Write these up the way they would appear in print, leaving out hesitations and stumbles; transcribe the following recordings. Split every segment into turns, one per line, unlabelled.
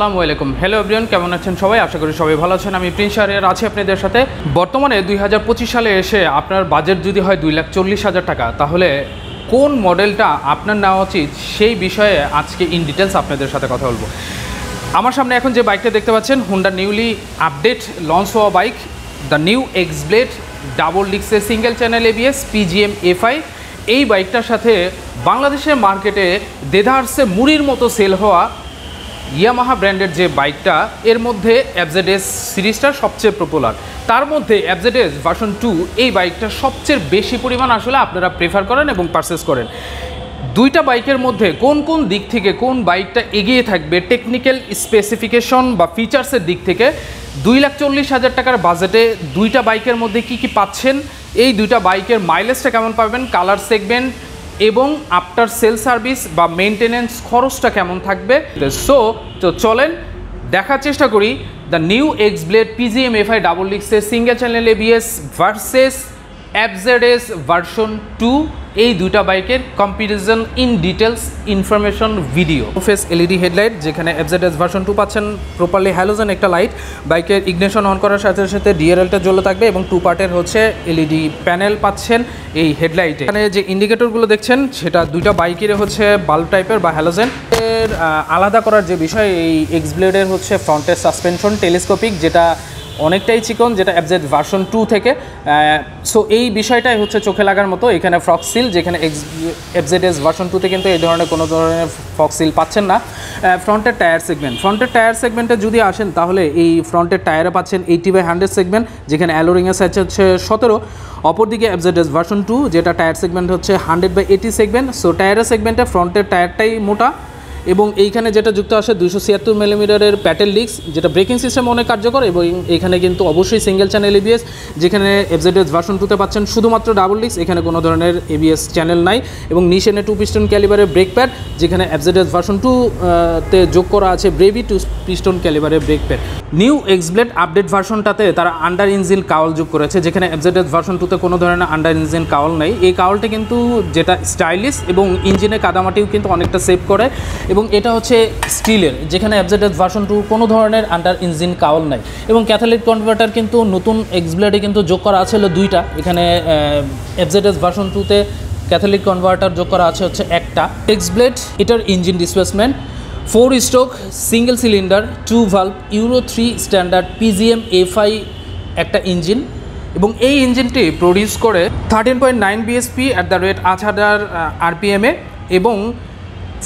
আসসালামু আলাইকুম। Hello everyone, কেমন আছেন সবাই? আশা করি সবাই ভালো আছেন। আমি প্রিন্স শাহরিয়ার আছি আপনাদের সাথে। বর্তমানে 2025 সালে এসে আপনার বাজেট যদি হয় 2,40,000 টাকা, তাহলে কোন মডেলটা আপনার নেওয়া উচিত সেই বিষয়ে আজকে ইন ডিটেলস আপনাদের সাথে কথা বলবো। আমার সামনে এখন যে বাইকটা দেখতে পাচ্ছেন, হুন্ডা নিউলি আপডেট লঞ্চ হওয়া bike, the new X Blade double ডিস্কের single channel ABS PGM FI। এই বাইকটার সাথে বাংলাদেশের মার্কেটে দেদারসে মুড়ির মতো সেল হওয়া ইয়ামাহা ব্র্যান্ডের যে বাইকটা, এর মধ্যে FZS সিরিজটা সবচেয়ে পপুলার। তার মধ্যে FZS ভার্সন 2 এই বাইকটা সবচেয়ে বেশি পরিমাণ আসলে আপনারা প্রেফার করেন এবং পারচেস করেন। দুইটা বাইকের মধ্যে কোন কোন দিক থেকে কোন বাইকটা এগিয়ে থাকবে টেকনিক্যাল স্পেসিফিকেশন বা ফিচার্সের দিক থেকে, 2,40,000 টাকার বাজেটে দুইটা বাইকের মধ্যে কি কি পাচ্ছেন, এই দুইটা বাইকের মাইলেজটা কেমন পাবেন, কালার সেগমেন্ট এবং আফটার সেল সার্ভিস বা মেনটেনেন্স খরচটা কেমন থাকবে। তো চলেন দেখার চেষ্টা করি the new X Blade PGM FI double ডিস্কের single channel ABS versus FZS version 2, এই দুইটা বাইকের comparison in details information video. Face LED headlight, যেখানে FZS ভার্সন 2 পাচ্ছেন প্রপারলি হ্যালোজেন একটা লাইট, বাইকের ইগনিশন অন করার সাথে সাথে DRLটা জ্বলে থাকবে এবং 2 পার্টের হচ্ছে LED প্যানেল পাচ্ছেন এই হেডলাইটে। এখানে যে ইন্ডিকেটরগুলো দেখছেন সেটা দুইটা বাইকের হচ্ছে বাল্ব টাইপের বা হ্যালোজেন। এর আলাদা করার যে বিষয়, এই এক্স ব্লেডের হচ্ছে ফ্রন্টের সাসপেনশন টেলিস্কোপিক, যেটা অনেকটাই চিকন, যেটা FZ ভার্সন 2 থেকে। সো এই বিষয়টাই হচ্ছে চোখে লাগার মতো। এখানে ফক্স সিল, যেখানে FZS ভার্সন 2তে কিন্তু এই ধরনের কোনো ধরনের ফক্স সিল পাচ্ছেন না। ফ্রন্টের টায়ার সেগমেন্টে যদি আসেন, তাহলে এই ফ্রন্টের টায়ারে পাচ্ছেন 80/100 সেগমেন্ট, যেখানে অ্যালোরিংয়ের সাইজ হচ্ছে 17। অপরদিকে FZS ভার্সন 2, যেটা টায়ার সেগমেন্ট হচ্ছে 100/80 সেগমেন্ট। সো টায়ারের সেগমেন্টে ফ্রন্টের টায়ারটাই মোটা এবং এইখানে যেটা যুক্ত আসে 276 মিলিমিটারের প্যাটেল ডিস্ক, যেটা ব্রেকিং সিস্টেম অনেক কার্যকর। এবং এখানে কিন্তু অবশ্যই সিঙ্গেল চ্যানেল ABS, যেখানে FZS ভার্সন 2তে পাচ্ছেন শুধুমাত্র ডাবল ডিস্ক, এখানে কোনো ধরনের ABS চ্যানেল নাই। এবং নিচে 2 পিস্টন ক্যালিবারের ব্রেক প্যাড, যেখানে FZS ভার্সন 2তে যোগ করা আছে ব্রেভি 2 পিস্টন ক্যালিবারের brake pad. New X Blade update ভার্সনটাতে তারা আন্ডার ইঞ্জিন কাওয়াল যোগ করেছে, যেখানে FZS ভার্সন 2তে কোনো ধরনের আন্ডার ইঞ্জিন কাওয়াল নেই। এই কাওয়ালটা কিন্তু যেটা স্টাইলিশ এবং ইঞ্জিনে কাদামাটিও কিন্তু অনেকটা সেভ করে, এবং এটা হচ্ছে স্টিলের, যেখানে FZS ভার্সন 2 কোনো ধরনের আন্ডার ইঞ্জিন কাওয়াল নাই। এবং ক্যাটালিটিক কনভার্টার কিন্তু নতুন এক্স ব্লেডে কিন্তু যোগ করা আছে দুইটা। এখানে FZS ভার্সন 2তে ক্যাটালিটিক কনভার্টার যোগ করা আছে হচ্ছে একটা। এক্স ব্লেড এটার engine displacement 4 stroke single cylinder 2 valve euro 3 standard PGM FI একটা ইঞ্জিন, এবং এই ইঞ্জিনটি প্রডিউস করে 13.9 bhp at the rate 8000 RPM এবং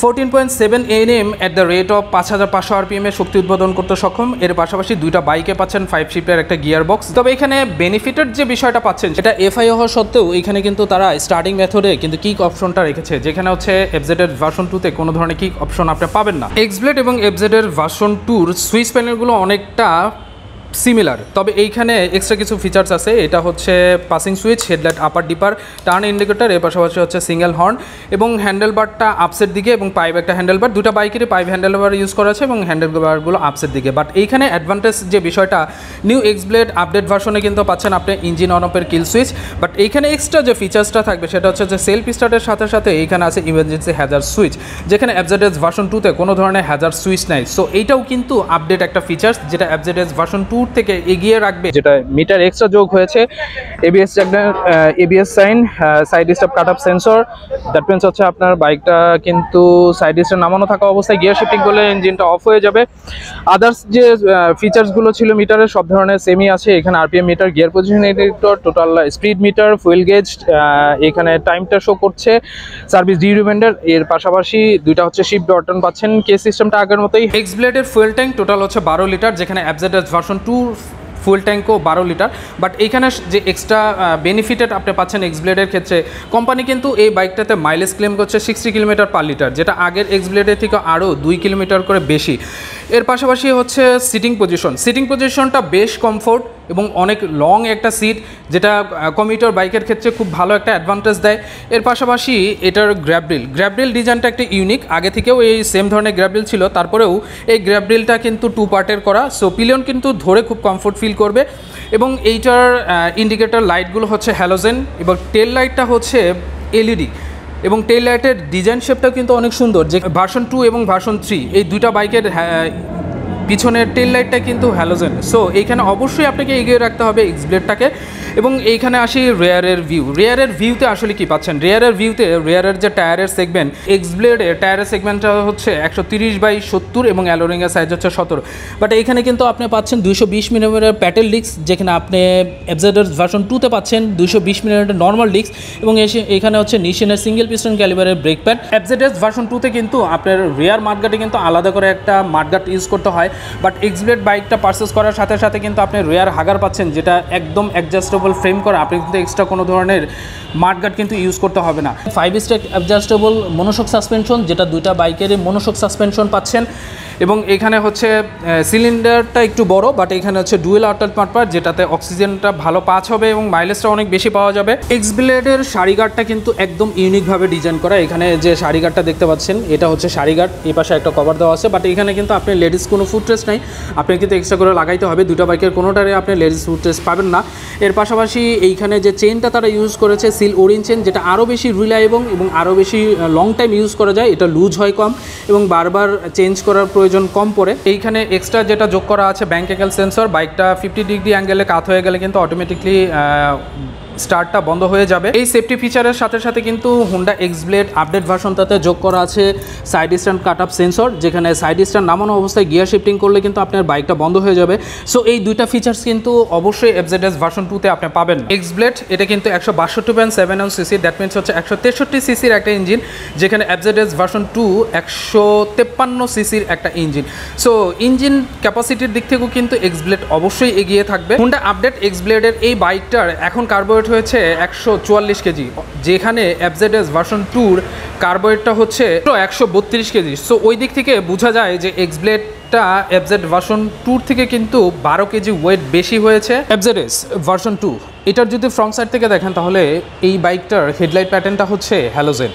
14.7 Nm at the rate of 5500 RPM শক্তি উৎপাদন করতে সক্ষম। এর পাশাপাশি দুইটা বাইকে পাচ্ছেন 5 শিফটের একটা গিয়ার বক্স। তবে এখানে বেনিফিটের যে বিষয়টা পাচ্ছেন, সেটা FI হওয়া সত্ত্বেও এখানে কিন্তু তারা স্টার্টিং মেথডে কিন্তু কিক অপশনটা রেখেছে, যেখানে হচ্ছে FZS ভার্সন 2তে কোনো ধরনের কিক অপশন আপনি পাবেন না। এক্স ব্লেড এবং FZS ভার্সন 2-র সুইচ প্যানেলগুলো অনেকটা সিমিলার, তবে এইখানে এক্সট্রা কিছু ফিচার্স আছে। এটা হচ্ছে passing switch, headlight upper dipper, turn indicator, এর পাশাপাশি হচ্ছে সিঙ্গেল হর্ন এবং হ্যান্ডেলবারটা আপসের দিকে এবং পাইপ একটা হ্যান্ডেলবার। দুটো বাইকেরই পাইপ হ্যান্ডেলবার ইউজ করা আছে এবং হ্যান্ডেলবারগুলো আপসের দিকে। বাট এইখানে অ্যাডভান্টেজ যে বিষয়টা, নিউ এক্স ব্লেড আপডেট ভার্সনে কিন্তু পাচ্ছেন আপনি ইঞ্জিন অন অফের কিল সুইচ। বাট এইখানে এক্সট্রা যে ফিচার্সটা থাকবে সেটা হচ্ছে যে সেলফ স্টার্টের সাথে সাথে এইখানে আছে ইমার্জেন্সি হ্যাজার্ড সুইচ, যেখানে FZS ভার্সন 2তে কোনো ধরনের হ্যাজার্ড সুইচ নাই। সো এইটাও কিন্তু আপডেট একটা ফিচার্স, যেটা FZS ভার্সন 2 থেকে এগিয়ে রাখবে। যেটা মিটার এক্সট্রা যোগ হয়েছে, ABS sign, side step cut up sensor. That means হচ্ছে আপনার বাইকটা কিন্তু সাইড স্টেপ নামানো থাকা অবস্থায় গিয়ার শিফটিং করলে ইঞ্জিনটা অফ হয়ে যাবে। আদার্স যে ফিচার্সগুলো ছিল মিটারের, সব ধরনের সেমই আছে। এখানে RPM meter, gear position indicator, total speed meter, fuel gauge, এখানে টাইমটা শো করছে, সার্ভিস ডি রিমাইন্ডার। এর পাশাপাশি দুইটা হচ্ছে শিফট বাটন পাচ্ছেন। কেস সিস্টেমটা আগের মতোই। এক্স ব্লেডের ফুয়েল ট্যাঙ্ক টোটাল হচ্ছে 12 লিটার, যেখানে FZS ভার্সন 2 ফুয়েল ট্যাঙ্কও 12 লিটার। বাট এইখানে যে এক্সট্রা বেনিফিটেড আপনি পাচ্ছেন এক্স ব্লেডের ক্ষেত্রে, কোম্পানি কিন্তু এই বাইকটাতে মাইলেজ ক্লেম করছে 60 কিলোমিটার পার লিটার, যেটা আগের এক্স ব্লেডের থেকে আরও 2 কিলোমিটার করে বেশি। এর পাশাপাশি হচ্ছে সিটিং পজিশনটা বেশ কমফোর্ট এবং অনেক লং একটা সিট, যেটা কমিউটার বাইকের ক্ষেত্রে খুব ভালো একটা অ্যাডভান্টেজ দেয়। এর পাশাপাশি এটার গ্র্যাবরিল ডিজাইনটা একটা ইউনিক, আগে থেকেও এই সেম ধরনের গ্র্যাবরিল ছিল, তারপরেও এই গ্র্যাবরিলটা কিন্তু 2 পার্টের করা। সো পিলিয়ন কিন্তু ধরে খুব কমফোর্ট ফিল করবে। এবং এইটার ইন্ডিকেটর লাইটগুলো হচ্ছে হ্যালোজেন এবং টেল লাইটটা হচ্ছে LED, এবং টেল লাইটের ডিজাইন শেপটাও কিন্তু অনেক সুন্দর। যে ভার্সন 2 এবং ভার্সন 3 এই দুইটা বাইকের পিছনের টেল লাইটটা কিন্তু হ্যালোজেন। সো এইখানে অবশ্যই আপনাকে এগিয়ে রাখতে হবে এক্স ব্লেডটাকে। এবং এইখানে আসি রেয়ারের ভিউ। রেয়ারের ভিউতে আসলে কি পাচ্ছেন, রেয়ারের ভিউতে রেয়ারের যে টায়ারের সেগমেন্ট, এক্স ব্লেডের টায়ারের সেগমেন্টটা হচ্ছে 130/70 এবং অ্যালোরিংয়ের সাইজ হচ্ছে 17। বাট এইখানে কিন্তু আপনি পাচ্ছেন 220 মিলিমিটার প্যাটেল ডিস্ক, যেখানে আপনি এফজেডের ভার্সন 2-তে পাচ্ছেন 220 মিলিমিটার নর্মাল ডিস্ক, এবং এখানে হচ্ছে নিশিনের সিঙ্গেল পিস্টন ক্যালিবারের ব্রেক প্যাড। এফজেডের ভার্সন 2-তে কিন্তু আপনার রেয়ার মাডগার্ডে কিন্তু আলাদা করে একটা মাডগার্ড ইউজ করতে হয়, বাট এক্স ব্লেড বাইকটা পারচেস করার সাথে সাথে কিন্তু আপনি রেয়ার হাগার পাচ্ছেন, যেটা একদম অ্যাডজাস্টেবল ফ্রেম করা। আপনি কিন্তু এক্সট্রা কোনো ধরনের মাডগার্ড কিন্তু ইউজ করতে হবে না। 5 স্ট্যাক অ্যাডজাস্টেবল মনোশক সাসপেনশন, যেটা দুইটা বাইকেরই মনোশক সাসপেনশন পাচ্ছেন। এবং এখানে হচ্ছে সিলিন্ডারটা একটু বড়, বাট এখানে হচ্ছে ডুয়েল আউটলেট মাডগার্ড, যেটাতে অক্সিজেনটা ভালো পাস হবে এবং মাইলেজটা অনেক বেশি পাওয়া যাবে। এক্স ব্লেডের সারিগার্ডটা কিন্তু একদম ইউনিকভাবে ডিজাইন করা। এখানে যে সারিগার্ডটা দেখতে পাচ্ছেন এটা হচ্ছে সারিগার্ড, এই পাশে একটা কভার দেওয়া আছে, বাট এখানে কিন্তু আপনি লেডিস কোনো ফুটরেস্ট নাই, আপনি কিন্তু এক্সট্রা করে লাগাইতে হবে। দুটো বাইকের কোনোটারে আপনি লেডিস ফুটরেস্ট পাবেন না। এর পাশাপাশি এইখানে যে চেনটা তারা ইউজ করেছে সিল ওরিন চেন, যেটা আরও বেশি রিলায়েবল এবং আরও বেশি লং টাইম ইউজ করা যায়। এটা লুজ হয় কম এবং বারবার চেঞ্জ করার প্রয়োজন কম পড়ে। এইখানে এক্সট্রা যেটা যোগ করা আছে ব্যাংক অ্যাঙ্গেল সেন্সর, বাইকটা 50 ডিগ্রি অ্যাঙ্গেলে কাত হয়ে গেলে কিন্তু অটোমেটিকলি স্টার্টটা বন্ধ হয়ে যাবে। এই সেফটি ফিচারের সাথে সাথে কিন্তু হোন্ডা এক্স ব্লেড আপডেট ভার্সনটাতে যোগ করা আছে সাইড স্ট্যান্ড কাট আপ সেন্সর, যেখানে সাইড স্ট্যান্ড নামানো অবস্থায় গিয়ার শিফটিং করলে কিন্তু আপনার বাইকটা বন্ধ হয়ে যাবে। সো এই দুইটা ফিচার্স কিন্তু অবশ্যই এফজেডএস ভার্সন 2-তে আপনি পাবেন। এক্স ব্লেড এটা কিন্তু 162.7 সিসি, দ্যাট মিনস হচ্ছে 163 সিসির একটা ইঞ্জিন, যেখানে এফজেডএস ভার্সন 2 153 সিসির একটা ইঞ্জিন। সো ইঞ্জিন ক্যাপাসিটির দিক থেকেও কিন্তু এক্স ব্লেড অবশ্যই এগিয়ে থাকবে। হোন্ডা আপডেট এক্স ব্লেডের এই বাইকটার এখন কার্বোরেট হয়েছে 144 কেজি, যেখানে এফজেডএস ভার্সন 2-র কার্বোরেটটা হচ্ছে 132 কেজি। সো ওই দিক থেকে বোঝা যায় যে এক্স ব্লেডটা এফজেড ভার্সন 2 থেকে কিন্তু 12 কেজি ওয়েট বেশি হয়েছে। এফজেডএস ভার্সন 2 এটার যদি ফ্রন্ট সাইড থেকে দেখেন তাহলে এই বাইকটার হেডলাইট প্যাটার্নটা হচ্ছে হ্যালোজেন,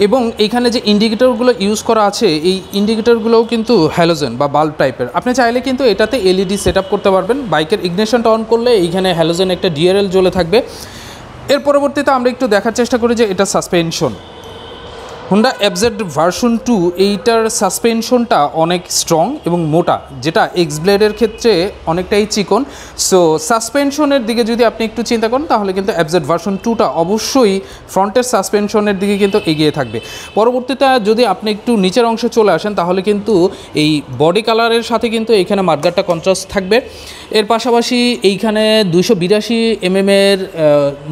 এবং এইখানে যে ইন্ডিকেটরগুলো ইউজ করা আছে এই ইন্ডিকেটরগুলোও কিন্তু হ্যালোজেন বা বাল্ব টাইপের। আপনি চাইলে কিন্তু এটাতে এলইডি সেট আপ করতে পারবেন। বাইকের ইগনিশনটা অন করলে এইখানে হ্যালোজেন একটা ডিআরএল জ্বলে থাকবে। এর পরবর্তীতে আমরা একটু দেখার চেষ্টা করি যে এটা সাসপেনশন। হোন্ডা এফজেড ভার্সন 2 এইটার সাসপেনশনটা অনেক স্ট্রং এবং মোটা, যেটা এক্স ব্লেডের ক্ষেত্রে অনেকটাই চিকন। সো সাসপেনশনের দিকে যদি আপনি একটু চিন্তা করেন তাহলে কিন্তু এফজেড ভার্সন 2টা অবশ্যই ফ্রন্টের সাসপেনশনের দিকে কিন্তু এগিয়ে থাকবে। পরবর্তীতে যদি আপনি একটু নিচের অংশে চলে আসেন তাহলে কিন্তু এই বডি কালারের সাথে কিন্তু এইখানে মাডগার্ডটা কন্ট্রাস্ট থাকবে। এর পাশাপাশি এইখানে 282 mm-এর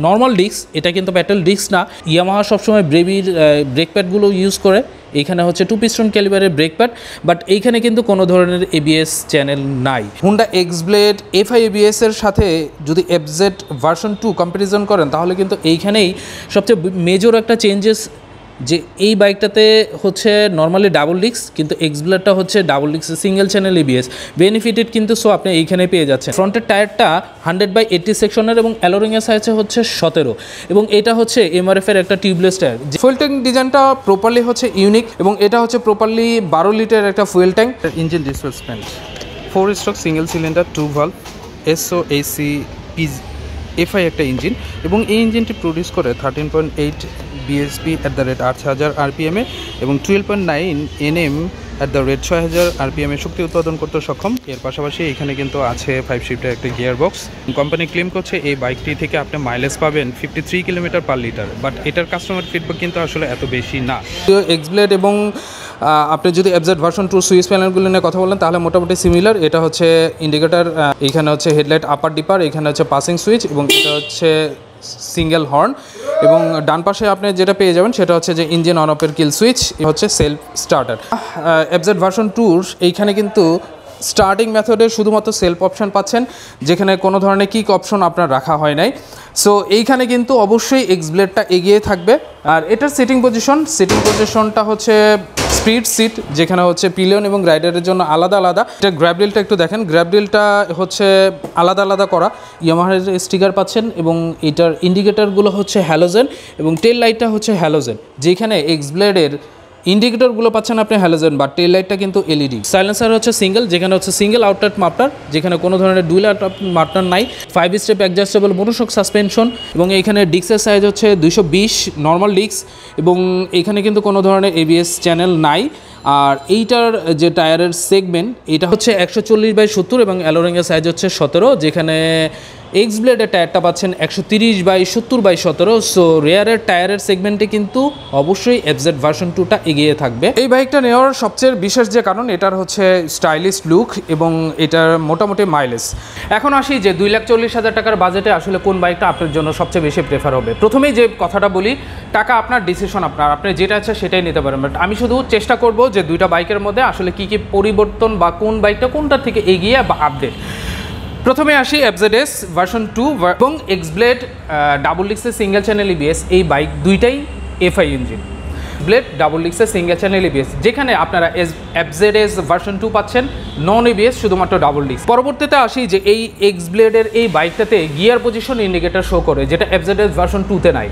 নর্মাল ডিস্ক, এটা কিন্তু প্যাটেল ডিস্ক না। ইয়ামাহা সবসময় ব্রেভির ব্রেক প্যাডগুলো ইউজ করে। এইখানে হচ্ছে 2 পিস্টন ক্যালিবারের ব্রেক প্যাড, বাট এইখানে কিন্তু কোনো ধরনের এবিএস চ্যানেল নাই। Honda x blade FI ABS এর সাথে যদি এফজেড ভার্সন 2 কম্প্যারিজন করেন তাহলে কিন্তু এইখানেই সবচেয়ে মেজর একটা চেঞ্জেস, যে এই বাইকটাতে হচ্ছে নর্মালি ডাবল ডিস্ক, কিন্তু এক্স ব্লেডটা হচ্ছে double disc single channel ABS benefited কিন্তু। সো আপনি এইখানে পেয়ে যাচ্ছেন। ফ্রন্টের টায়ারটা 100/80 সেকশনের এবং অ্যালোরিংয়ের সাইজ হচ্ছে 17, এবং এটা হচ্ছে এমআরএফ এর একটা টিউবলেস টায়ার। ফুয়েল ট্যাঙ্ক ডিজাইনটা প্রপারলি হচ্ছে ইউনিক, এবং এটা হচ্ছে প্রপারলি 12 লিটার একটা fuel tank. Engine displacement 4 stroke single cylinder 2 valve SOHC FI একটা ইঞ্জিন, এবং এই ইঞ্জিনটি প্রডিউস করে 13.8 BSP @8000 RPM-এ এবং 12.9 Nm @6000 RPM-এ শক্তি উৎপাদন করতে সক্ষম। এর পাশাপাশি এখানে কিন্তু আছে 5 শিফটের একটা গিয়ার বক্স। কোম্পানি ক্লেম করছে এই বাইকটি থেকে আপনি মাইলেজ পাবেন 53 কিলোমিটার পার লিটার, বাট এটার কাস্টমার ফিডব্যাক কিন্তু আসলে এত বেশি না। এক্স ব্লেড এবং আপনি যদি এফজেড ভার্সন 2 সুইচ প্যানেলগুলো নিয়ে কথা বলেন তাহলে মোটামুটি সিমিলার। এটা হচ্ছে ইন্ডিকেটার, এখানে হচ্ছে হেডলাইট আপার ডিপার, এখানে হচ্ছে পাসিং সুইচ, এবং এটা হচ্ছে সিঙ্গেল হর্ন, এবং ডান পাশে আপনি যেটা পেয়ে যাবেন সেটা হচ্ছে যে ইঞ্জিন অন অফের কিল সুইচ, হচ্ছে সেলফ স্টার্টার। এফজেড ভার্সন 2 এইখানে কিন্তু স্টার্টিং মেথডে শুধুমাত্র সেলফ অপশন পাচ্ছেন, যেখানে কোনো ধরনের কিক অপশন আপনার রাখা হয় নাই। সো এইখানে কিন্তু অবশ্যই এক্স ব্লেডটা এগিয়ে থাকবে। আর এটার সিটিং পজিশনটা হচ্ছে স্পিড সিট, যেখানে হচ্ছে পিলিয়ন এবং রাইডারের জন্য আলাদা আলাদা। এটা গ্র্যাব রিলটা একটু দেখেন, গ্র্যাব রিলটা হচ্ছে আলাদা আলাদা করা, ইয়ামাহার স্টিকার পাচ্ছেন, এবং এটার ইন্ডিকেটারগুলো হচ্ছে হ্যালোজেন, এবং টেল লাইটটা হচ্ছে হ্যালোজেন, যেখানে এক্স ব্লেডের ইন্ডিকেটরগুলো পাচ্ছেন আপনি হ্যালোজেন বা টেল লাইটটা কিন্তু এলইডি। সাইলেন্সার হচ্ছে সিঙ্গেল, যেখানে হচ্ছে সিঙ্গেল আউটলেট মাপটার, যেখানে কোনো ধরনের ডুয়েল আউটলেট মাপটার নাই। 5 স্টেপ অ্যাডজাস্টেবল মনোশক সাসপেনশন এবং এইখানে ডিস্কের সাইজ হচ্ছে 220 নর্মাল ডিস্ক এবং এখানে কিন্তু কোনো ধরনের এবিএস চ্যানেল নাই। আর এইটার যে টায়ারের সেগমেন্ট এটা হচ্ছে 140/70 এবং অ্যালোরিংয়ের সাইজ হচ্ছে 17, যেখানে এক্স ব্লেডের টায়ারটা পাচ্ছেন 130/70/17। সো রেয়ারের টায়ারের সেগমেন্টে কিন্তু অবশ্যই এফজেড ভার্সন 2টা এগিয়ে থাকবে। এই বাইকটা নেওয়ার সবচেয়ে বিশেষ যে কারণ এটার হচ্ছে স্টাইলিশ লুক এবং এটার মোটামুটি মাইলেজ। এখন আসি যে 2,40,000 টাকার বাজেটে আসলে কোন বাইকটা আপনার জন্য সবচেয়ে বেশি প্রেফার হবে। প্রথমেই যে কথাটা বলি, টাকা আপনার, ডিসিশন আপনার, আপনি যেটা আছে সেটাই নিতে পারেন। বাট আমি শুধু চেষ্টা করব যে দুইটা বাইকের মধ্যে আসলে কী কী পরিবর্তন বা কোন বাইকটা কোনটার থেকে এগিয়ে বা আপডেট। প্রথমে আসি এফজেডএস ভার্সন 2 এবং এক্সব্লেড ডাবল ডিক্সের সিঙ্গেল চ্যানেল ইবিএস। এই বাইক দুইটাই এফআই ইঞ্জিন, ব্লেড ডাবল ডিক্সের সিঙ্গেল চ্যানেল ইবিএস, যেখানে আপনারা এফজেডএস ভার্সন 2 পাচ্ছেন নন ইবিএস, শুধুমাত্র ডাবল ডিক্স। পরবর্তীতে আসি যে এই এক্সব্লেডের এই বাইকটাতে গিয়ার পজিশন ইন্ডিকেটর শো করে, যেটা এফজেডএস ভার্সন 2তে নাই।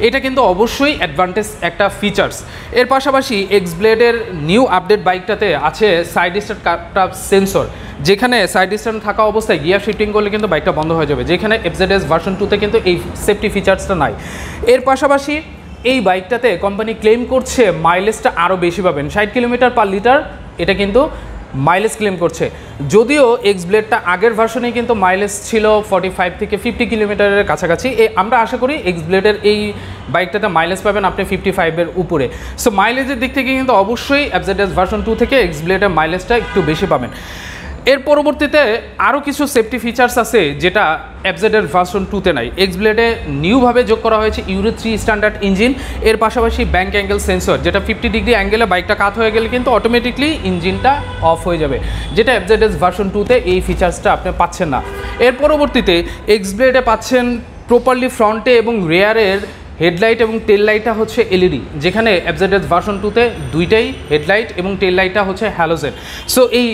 এটা কিন্তু অবশ্যই অ্যাডভান্টেজ একটা ফিচার্স। এর পাশাপাশি এক্সব্লেডের নিউ আপডেট বাইকটাতে আছে সাইড স্ট্যান্ড সেন্সর, যেখানে সাইড স্ট্যান্ড থাকা অবস্থায় গিয়ার শিফটিং করলে কিন্তু বাইকটা বন্ধ হয়ে যাবে, যেখানে এফজেডএস ভার্সন 2তে কিন্তু এই সেফটি ফিচার্সটা নাই। এর পাশাপাশি এই বাইকটাতে কোম্পানি ক্লেম করছে মাইলেজটা আরও বেশি পাবেন, 60 কিলোমিটার পার লিটার এটা কিন্তু মাইলেজ ক্লেম করছে। যদিও এক্সব্লেডটা আগের ভার্সনে কিন্তু মাইলেজ ছিল 45 থেকে 50 কিলোমিটারের কাছাকাছি। আমরা আশা করি এক্সব্লেডের এই বাইকটাতে মাইলেজ পাবেন আপনি 55-এর উপরে। সো মাইলেজের দিক থেকে কিন্তু অবশ্যই এফজেডএস ভার্সন 2 থেকে এক্সব্লেডের মাইলেজটা একটু বেশি পাবেন। এর পরবর্তীতে আরও কিছু সেফটি ফিচার্স আছে যেটা এফজেডের ভার্সন 2তে নাই। এক্সব্লেডে নিউভাবে যোগ করা হয়েছে ইউরো 3 স্ট্যান্ডার্ড ইঞ্জিন। এর পাশাপাশি ব্যাঙ্ক অ্যাঙ্গেল সেন্সর, যেটা 50 ডিগ্রি অ্যাঙ্গেলে বাইকটা কাত হয়ে গেলে কিন্তু অটোমেটিকলি ইঞ্জিনটা অফ হয়ে যাবে, যেটা এফজেডএস ভার্সন 2তে এই ফিচার্সটা আপনি পাচ্ছেন না। এর পরবর্তীতে এক্সব্লেডে পাচ্ছেন প্রপারলি ফ্রন্টে এবং রেয়ারের হেডলাইট এবং টেল লাইটটা হচ্ছে এলইডি, যেখানে এফজেডএস ভার্সন 2তে দুইটাই হেডলাইট এবং টেল লাইটটা হচ্ছে হ্যালোজেন। সো এই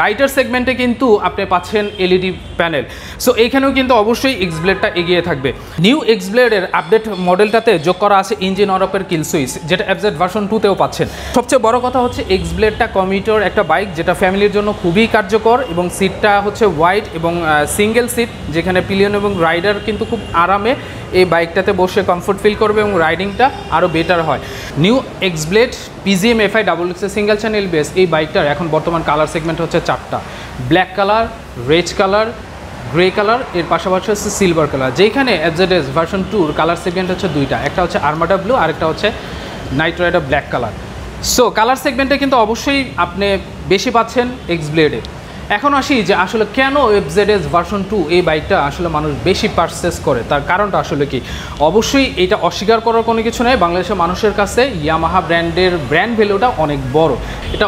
লাইটার সেগমেন্টে কিন্তু আপনি পাচ্ছেন এলইডি প্যানেল। সো এইখানেও কিন্তু অবশ্যই এক্সব্লেডটা এগিয়ে থাকবে। নিউ এক্সব্লেডের আপডেট মডেলটাতে যোগ করা আছে ইঞ্জিন অন অফের কিল সুইচ, যেটা এফজেড ভার্সন 2তেও পাচ্ছেন। সবচেয়ে বড় কথা হচ্ছে এক্সব্লেডটা কমিউটার একটা বাইক, যেটা ফ্যামিলির জন্য খুবই কার্যকর এবং সিটটা হচ্ছে ওয়াইড এবং সিঙ্গেল সিট, যেখানে পিলিয়ন এবং রাইডার কিন্তু খুব আরামে এই বাইকটাতে বসে কমফোর্ট ফিল করবে এবং রাইডিংটা আরও বেটার হয়। New X Blade PGM FI double ডিক্সের সিঙ্গেল চ্যানেল বেস এই বাইকটার এখন বর্তমান কালার সেগমেন্ট হচ্ছে 4টা, black colour, red colour, grey colour, এর পাশাপাশি হচ্ছে সিলভার কালার, যেখানে এফজেডএস ভার্সন 2-র কালার সেগমেন্ট হচ্ছে দুইটা, একটা হচ্ছে আর্মাডা ব্লু আর একটা হচ্ছে night rider black colour. So colour সেগমেন্টে কিন্তু অবশ্যই আপনি বেশি পাচ্ছেন এক্সব্লেডে। এখন আসি যে আসলে কেন এফজেডএস ভার্সন 2 এই বাইকটা আসলে মানুষ বেশি পারচেস করে, তার কারণটা আসলে কি। অবশ্যই এটা অস্বীকার করার কোনো কিছু নেই, বাংলাদেশের মানুষের কাছে ইয়ামাহা ব্র্যান্ডের ব্র্যান্ড ভ্যালুটা অনেক বড়, এটা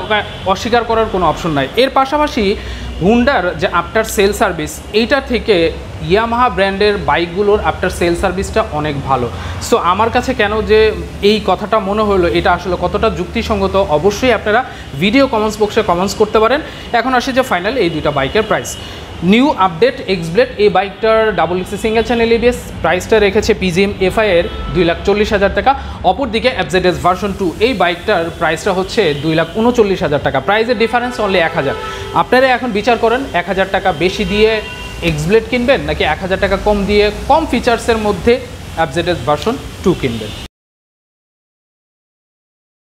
অস্বীকার করার কোনো অপশন নাই। এর পাশাপাশি হুন্ডার যে আফটার সেল সার্ভিস, এইটা থেকে ইয়ামাহা ব্র্যান্ডের বাইকগুলোর আফটার সেল সার্ভিসটা অনেক ভালো। সো আমার কাছে কেন যে এই কথাটা মনে হলো, এটা আসলে কতটা যুক্তিসঙ্গত অবশ্যই আপনারা ভিডিও কমেন্টস বক্সে কমেন্টস করতে পারেন। এখন আসে যে ফাইনাল এই দুইটা বাইকের প্রাইস। নিউ আপডেট এক্সব্লেড এই বাইকটার ডাবল ডিক্স সিঙ্গেল চ্যানেল এবিএস প্রাইসটা রেখেছে পিজিএম এফআই এর 2,40,000 টাকা। অপরদিকে এফজেডএস ভার্সন 2 এই বাইকটার প্রাইসটা হচ্ছে 2,39,000 টাকা। প্রাইসের ডিফারেন্স অনলি 1,000। আপনারা এখন বিচার করেন 1,000 টাকা বেশি দিয়ে এক্সব্লেড কিনবেন নাকি 1,000 টাকা কম দিয়ে কম ফিচার্সের মধ্যে এফজেডএস ভার্সন 2 কিনবেন।